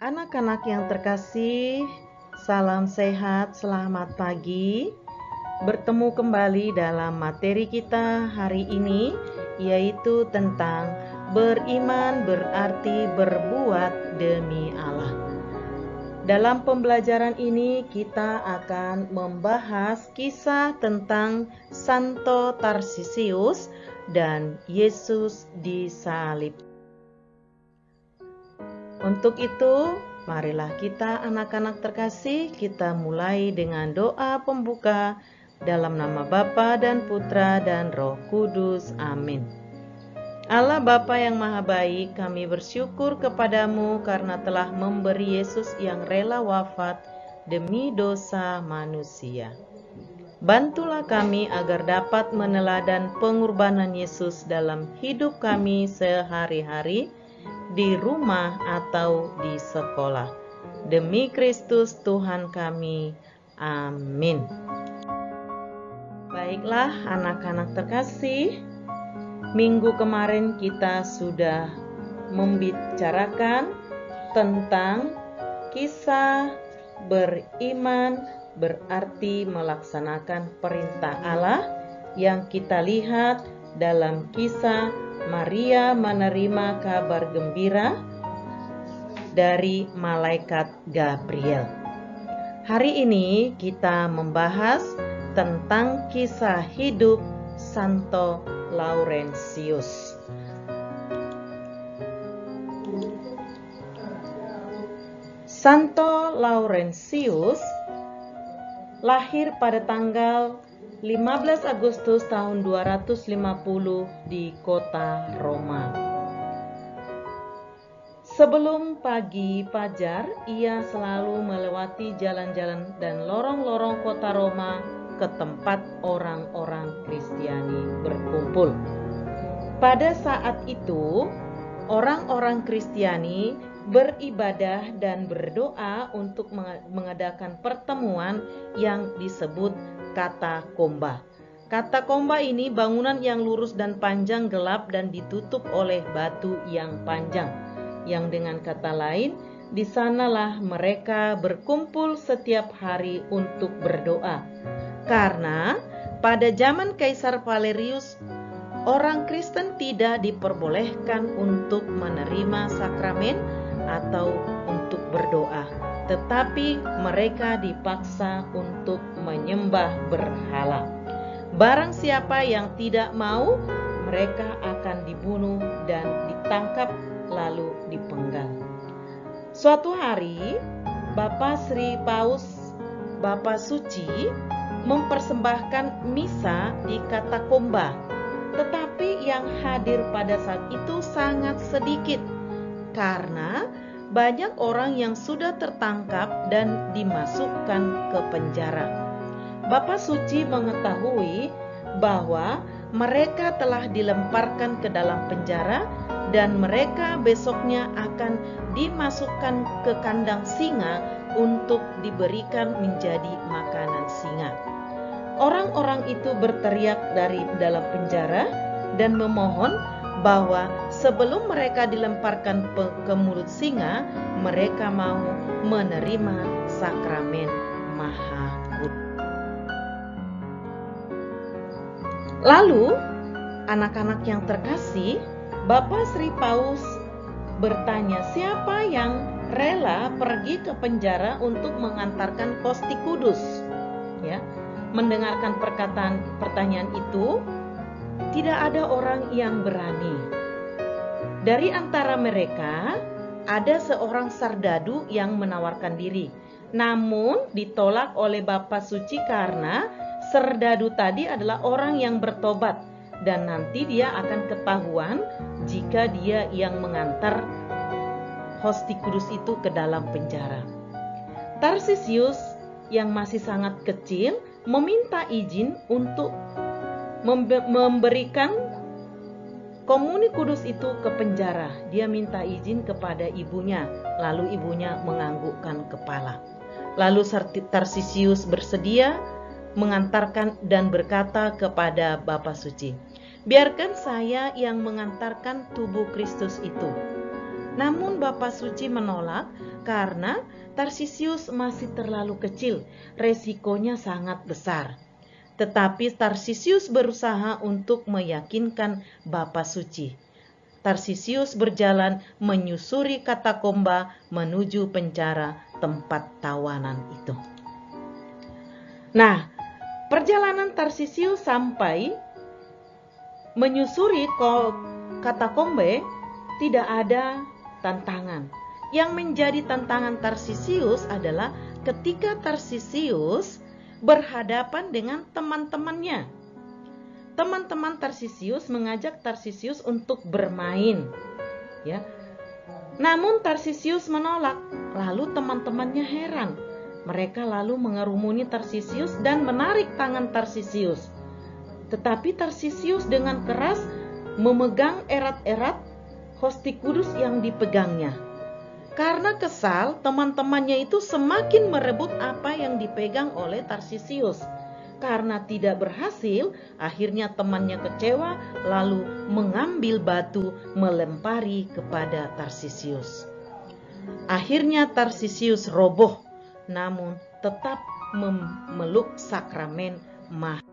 Anak-anak yang terkasih, salam sehat, selamat pagi. Bertemu kembali dalam materi kita hari ini, yaitu tentang beriman berarti berbuat demi Allah. Dalam pembelajaran ini kita akan membahas kisah tentang Santo Tarsisius dan Yesus disalib. Untuk itu, marilah kita anak-anak terkasih, kita mulai dengan doa pembuka dalam nama Bapa dan Putra dan Roh Kudus. Amin. Allah Bapa yang Maha Baik, kami bersyukur kepadamu karena telah memberi Yesus yang rela wafat demi dosa manusia. Bantulah kami agar dapat meneladan pengorbanan Yesus dalam hidup kami sehari-hari, di rumah atau di sekolah. Demi Kristus Tuhan kami. Amin. Baiklah anak-anak terkasih, minggu kemarin kita sudah membicarakan tentang kisah beriman berarti melaksanakan perintah Allah yang kita lihat dalam kisah Maria menerima kabar gembira dari malaikat Gabriel. Hari ini kita membahas tentang kisah hidup Santo Laurentius. Santo Laurentius lahir pada tanggal 15 Agustus tahun 250 di kota Roma. Sebelum pagi fajar, ia selalu melewati jalan-jalan dan lorong-lorong kota Roma ke tempat orang-orang Kristiani berkumpul. Pada saat itu, orang-orang Kristiani beribadah dan berdoa untuk mengadakan pertemuan yang disebut katakomba. Katakomba ini bangunan yang lurus dan panjang, gelap dan ditutup oleh batu yang panjang. Yang dengan kata lain, di sanalah mereka berkumpul setiap hari untuk berdoa. Karena pada zaman Kaisar Valerius, orang Kristen tidak diperbolehkan untuk menerima sakramen atau untuk berdoa, tetapi mereka dipaksa untuk menyembah berhala. Barang siapa yang tidak mau, mereka akan dibunuh dan ditangkap lalu dipenggal. Suatu hari, Bapak Sri Paus, Bapak Suci, mempersembahkan misa di katakomba, tetapi yang hadir pada saat itu sangat sedikit karena banyak orang yang sudah tertangkap dan dimasukkan ke penjara. Bapak Suci mengetahui bahwa mereka telah dilemparkan ke dalam penjara dan mereka besoknya akan dimasukkan ke kandang singa untuk diberikan menjadi makanan singa. Orang-orang itu berteriak dari dalam penjara dan memohon bahwa sebelum mereka dilemparkan ke mulut singa, mereka mau menerima sakramen Maha Kudus. Lalu, anak-anak yang terkasih, Bapak Sri Paus bertanya, siapa yang rela pergi ke penjara untuk mengantarkan Kosti Kudus? Ya, mendengarkan pertanyaan itu, tidak ada orang yang berani. Dari antara mereka, ada seorang sardadu yang menawarkan diri. Namun ditolak oleh Bapak Suci karena sardadu tadi adalah orang yang bertobat. Dan nanti dia akan ketahuan jika dia yang mengantar Hosti Kudus itu ke dalam penjara. Tarsisius yang masih sangat kecil meminta izin untuk memberikan komuni kudus itu ke penjara. Dia minta izin kepada ibunya, lalu ibunya menganggukkan kepala. Lalu Tarsisius bersedia mengantarkan dan berkata kepada Bapak Suci, biarkan saya yang mengantarkan tubuh Kristus itu. Namun Bapa Suci menolak karena Tarsisius masih terlalu kecil, resikonya sangat besar. Tetapi Tarsisius berusaha untuk meyakinkan Bapa Suci. Tarsisius berjalan menyusuri katakomba menuju penjara tempat tawanan itu. Nah, perjalanan Tarsisius sampai menyusuri katakombe tidak ada tantangan. Yang menjadi tantangan Tarsisius adalah ketika Tarsisius berhadapan dengan teman-temannya. Teman-teman Tarsisius mengajak Tarsisius untuk bermain, ya. Namun Tarsisius menolak. Lalu teman-temannya heran. Mereka lalu mengerumuni Tarsisius dan menarik tangan Tarsisius. Tetapi Tarsisius dengan keras memegang erat-erat hosti kudus yang dipegangnya. Karena kesal, teman-temannya itu semakin merebut apa yang dipegang oleh Tarsisius. Karena tidak berhasil, akhirnya temannya kecewa lalu mengambil batu melempari kepada Tarsisius. Akhirnya Tarsisius roboh, namun tetap memeluk sakramen Maha.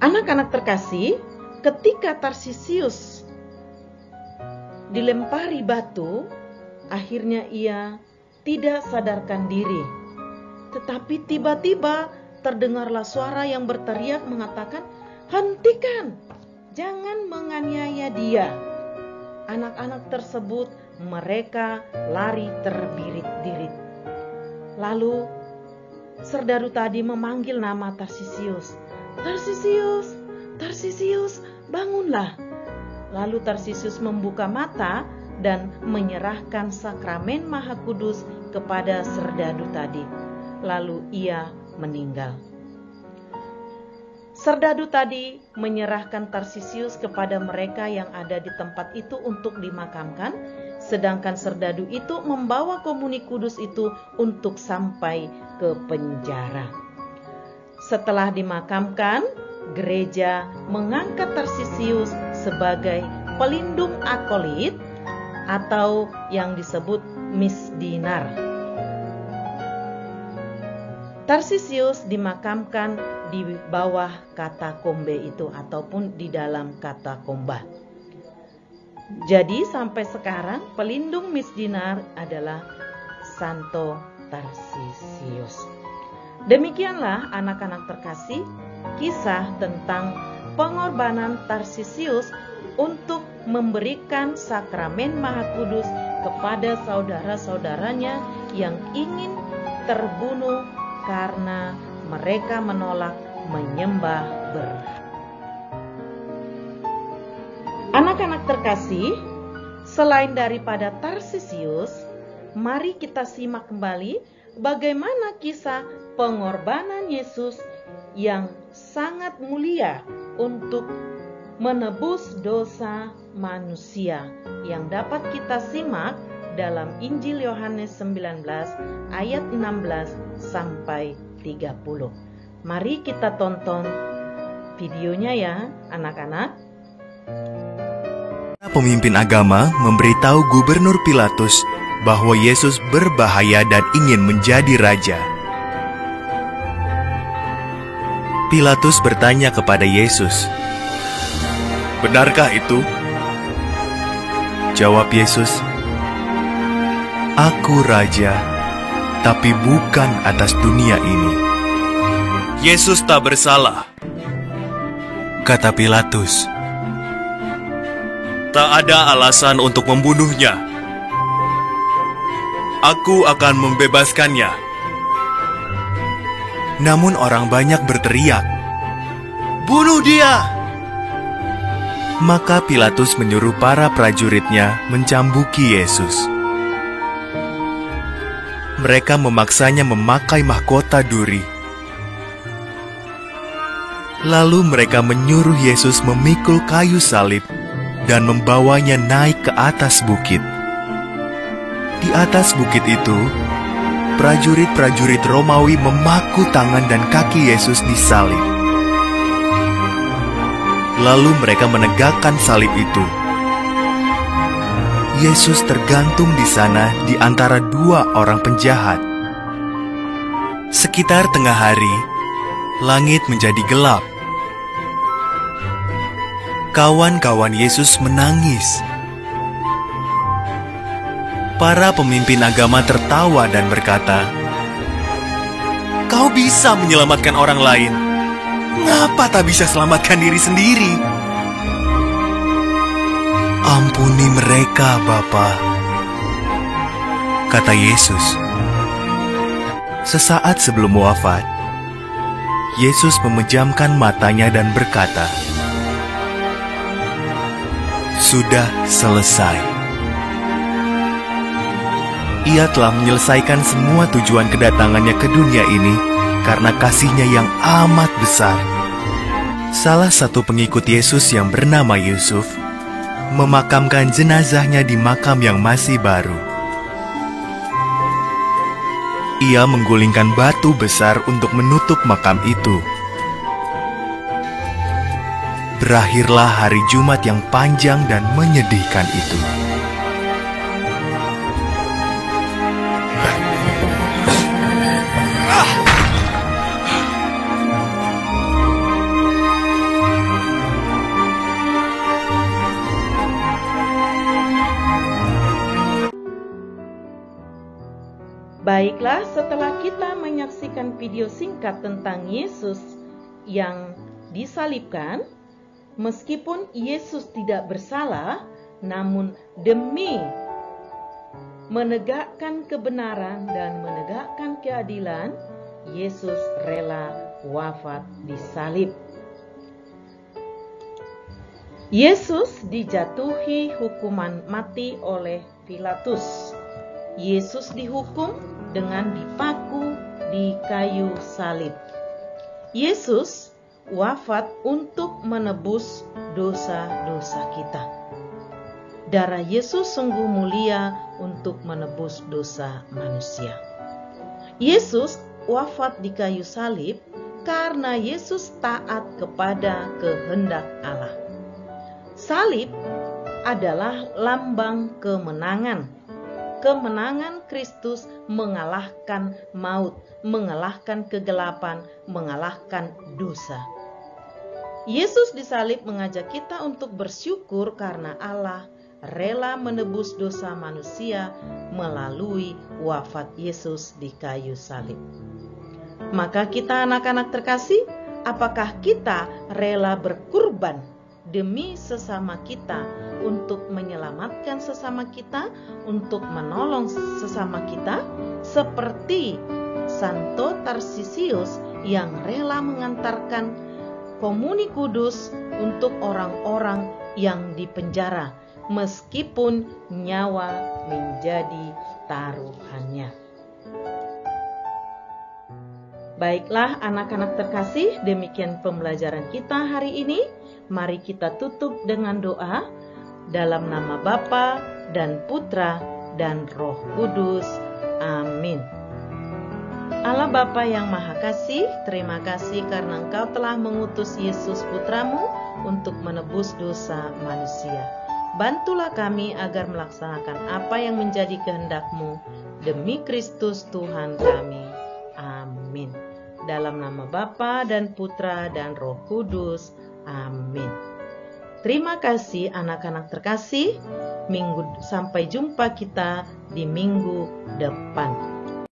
Anak-anak terkasih, ketika Tarsisius dilempari batu, akhirnya ia tidak sadarkan diri. Tetapi tiba-tiba terdengarlah suara yang berteriak mengatakan, "Hentikan, jangan menganiaya dia." Anak-anak tersebut mereka lari terbirit-birit. Lalu serdadu tadi memanggil nama Tarsisius. "Tarsisius, Tarsisius, bangunlah." Lalu Tarsisius membuka mata dan menyerahkan sakramen Maha Kudus kepada serdadu tadi. Lalu ia meninggal. Serdadu tadi menyerahkan Tarsisius kepada mereka yang ada di tempat itu untuk dimakamkan, sedangkan serdadu itu membawa komuni kudus itu untuk sampai ke penjara. Setelah dimakamkan, gereja mengangkat Tarsisius sebagai pelindung akolit atau yang disebut misdinar. Tarsisius dimakamkan di bawah katakombe itu ataupun di dalam katakomba. Jadi sampai sekarang pelindung misdinar adalah Santo Tarsisius. Demikianlah anak-anak terkasih kisah tentang pengorbanan Tarsisius untuk memberikan sakramen Maha Kudus kepada saudara-saudaranya yang ingin terbunuh karena mereka menolak menyembah berhala. Anak-anak terkasih, selain daripada Tarsisius, mari kita simak kembali bagaimana kisah pengorbanan Yesus yang sangat mulia untuk menebus dosa manusia yang dapat kita simak dalam Injil Yohanes 19 ayat 16 sampai 30. Mari kita tonton videonya ya anak-anak. Pemimpin agama memberitahu Gubernur Pilatus bahwa Yesus berbahaya dan ingin menjadi raja. Pilatus bertanya kepada Yesus, "Benarkah itu?" Jawab Yesus, "Aku raja, tapi bukan atas dunia ini." "Yesus tak bersalah," kata Pilatus. "Tak ada alasan untuk membunuhnya. Aku akan membebaskannya." Namun orang banyak berteriak, "Bunuh dia!" Maka Pilatus menyuruh para prajuritnya mencambuki Yesus. Mereka memaksanya memakai mahkota duri. Lalu mereka menyuruh Yesus memikul kayu salib dan membawanya naik ke atas bukit. Di atas bukit itu, prajurit-prajurit Romawi memaku tangan dan kaki Yesus disalib. Lalu mereka menegakkan salib itu. Yesus tergantung di sana di antara dua orang penjahat. Sekitar tengah hari, langit menjadi gelap. Kawan-kawan Yesus menangis. Para pemimpin agama tertawa dan berkata, "Kau bisa menyelamatkan orang lain. Ngapa tak bisa selamatkan diri sendiri?" "Ampuni mereka, Bapa," kata Yesus. Sesaat sebelum wafat, Yesus memejamkan matanya dan berkata, "Sudah selesai." Ia telah menyelesaikan semua tujuan kedatangannya ke dunia ini karena kasih-Nya yang amat besar. Salah satu pengikut Yesus yang bernama Yusuf memakamkan jenazahnya di makam yang masih baru. Ia menggulingkan batu besar untuk menutup makam itu. Berakhirlah hari Jumat yang panjang dan menyedihkan itu. Baiklah, setelah kita menyaksikan video singkat tentang Yesus yang disalibkan, meskipun Yesus tidak bersalah, namun demi menegakkan kebenaran dan menegakkan keadilan, Yesus rela wafat di salib. Yesus dijatuhi hukuman mati oleh Pilatus. Yesus dihukum dengan dipaku di kayu salib. Yesus wafat untuk menebus dosa-dosa kita. Darah Yesus sungguh mulia untuk menebus dosa manusia. Yesus wafat di kayu salib karena Yesus taat kepada kehendak Allah. Salib adalah lambang kemenangan. Kemenangan Kristus mengalahkan maut, mengalahkan kegelapan, mengalahkan dosa. Yesus disalib mengajak kita untuk bersyukur karena Allah rela menebus dosa manusia melalui wafat Yesus di kayu salib. Maka kita anak-anak terkasih, apakah kita rela berkurban demi sesama kita, untuk menyelamatkan sesama kita, untuk menolong sesama kita, seperti Santo Tarsisius yang rela mengantarkan komuni kudus untuk orang-orang yang dipenjara, meskipun nyawa menjadi taruhannya. Baiklah anak-anak terkasih, demikian pembelajaran kita hari ini. Mari kita tutup dengan doa dalam nama Bapa dan Putra dan Roh Kudus. Amin. Allah Bapa yang Maha Kasih, terima kasih karena Engkau telah mengutus Yesus Putramu untuk menebus dosa manusia. Bantulah kami agar melaksanakan apa yang menjadi kehendak-Mu demi Kristus Tuhan kami. Amin. Dalam nama Bapa dan Putra dan Roh Kudus. Amin. Terima kasih anak-anak terkasih. Sampai jumpa kita di minggu depan.